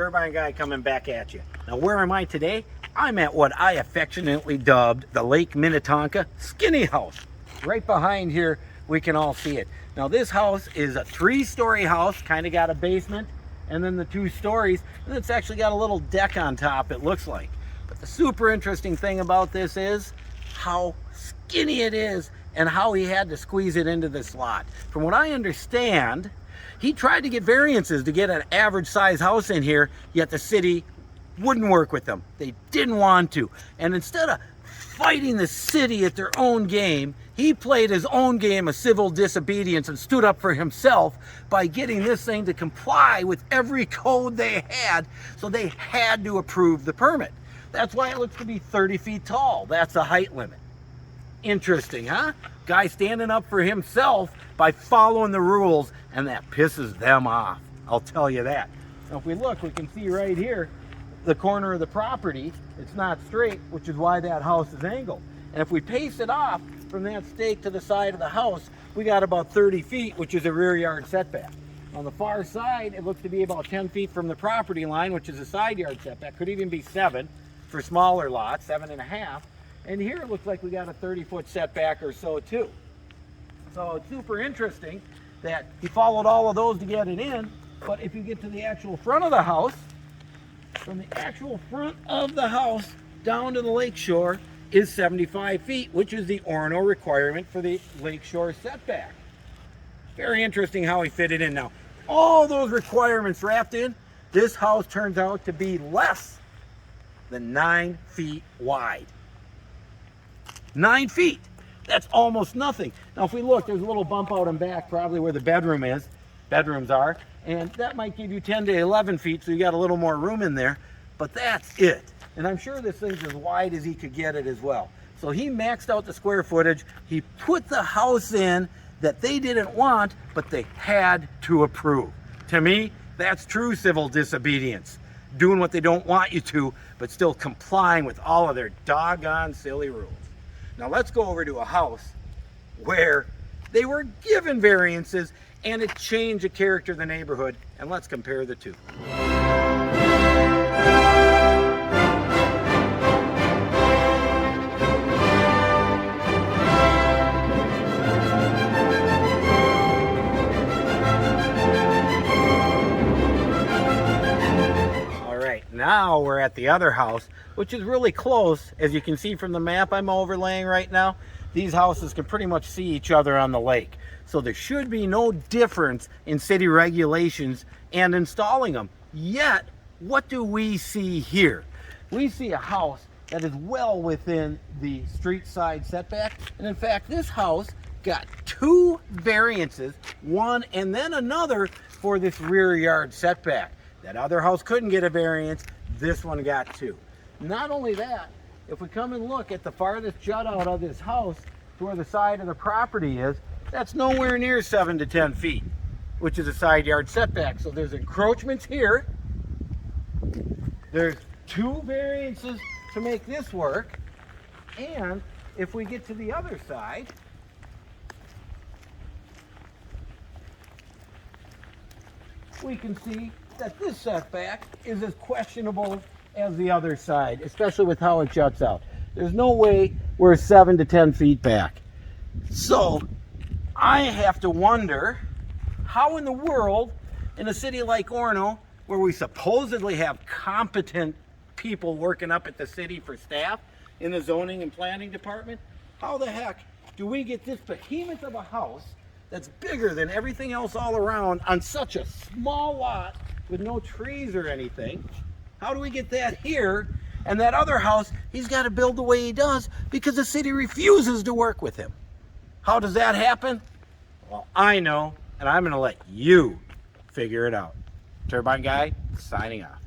Turbine Guy coming back at you. Now, where am I today? I'm at what I affectionately dubbed the Lake Minnetonka Skinny House. Right behind here, we can all see it. Now, this house is a 3-story house, kind of got a basement, and then the 2 stories, and it's actually got a little deck on top, it looks like. But the super interesting thing about this is how skinny it is and how he had to squeeze it into this lot. From what I understand, he tried to get variances to get an average size house in here, yet the city wouldn't work with them. They didn't want to. And instead of fighting the city at their own game, he played his own game of civil disobedience and stood up for himself by getting this thing to comply with every code they had, so they had to approve the permit. That's why it looks to be 30 feet tall. That's the height limit. Interesting, huh? Guy standing up for himself by following the rules, and that pisses them off. I'll tell you that. Now, if we look, we can see right here, the corner of the property, it's not straight, which is why that house is angled. And if we pace it off from that stake to the side of the house, we got about 30 feet, which is a rear yard setback. On the far side, it looks to be about 10 feet from the property line, which is a side yard setback. Could even be 7 for smaller lots, 7.5. And here it looks like we got a 30-foot setback or so too. So it's super interesting that he followed all of those to get it in. But if you get to the actual front of the house, from the actual front of the house down to the lake shore is 75 feet, which is the Orono requirement for the lake shore setback. Very interesting how he fit it in. Now, all those requirements wrapped in, this house turns out to be less than 9 feet wide. 9 feet. That's almost nothing. Now, if we look, there's a little bump out in back, probably where the bedrooms are, and that might give you 10 to 11 feet, so you got a little more room in there, but that's it. And I'm sure this thing's as wide as he could get it as well. So he maxed out the square footage. He put the house in that they didn't want, but they had to approve. To me, that's true civil disobedience. Doing what they don't want you to, but still complying with all of their doggone silly rules. Now let's go over to a house where they were given variances and it changed the character of the neighborhood, and let's compare the two. Now we're at the other house, which is really close. As you can see from the map I'm overlaying right now, these houses can pretty much see each other on the lake. So there should be no difference in city regulations and installing them. Yet, what do we see here? We see a house that is well within the street side setback. And in fact, this house got 2 variances, one and then another for this rear yard setback. That other house couldn't get a variance, this one got 2. Not only that, if we come and look at the farthest jut out of this house to where the side of the property is, that's nowhere near 7 to 10 feet, which is a side yard setback. So there's encroachments here. There's 2 variances to make this work. And if we get to the other side, we can see that this setback is as questionable as the other side, especially with how it juts out. There's no way we're 7 to 10 feet back. So I have to wonder how in the world, in a city like Orono, where we supposedly have competent people working up at the city for staff in the zoning and planning department, how the heck do we get this behemoth of a house that's bigger than everything else all around on such a small lot with no trees or anything? How do we get that here? And that other house, he's got to build the way he does because the city refuses to work with him. How does that happen? Well, I know, and I'm going to let you figure it out. Turbine Guy, signing off.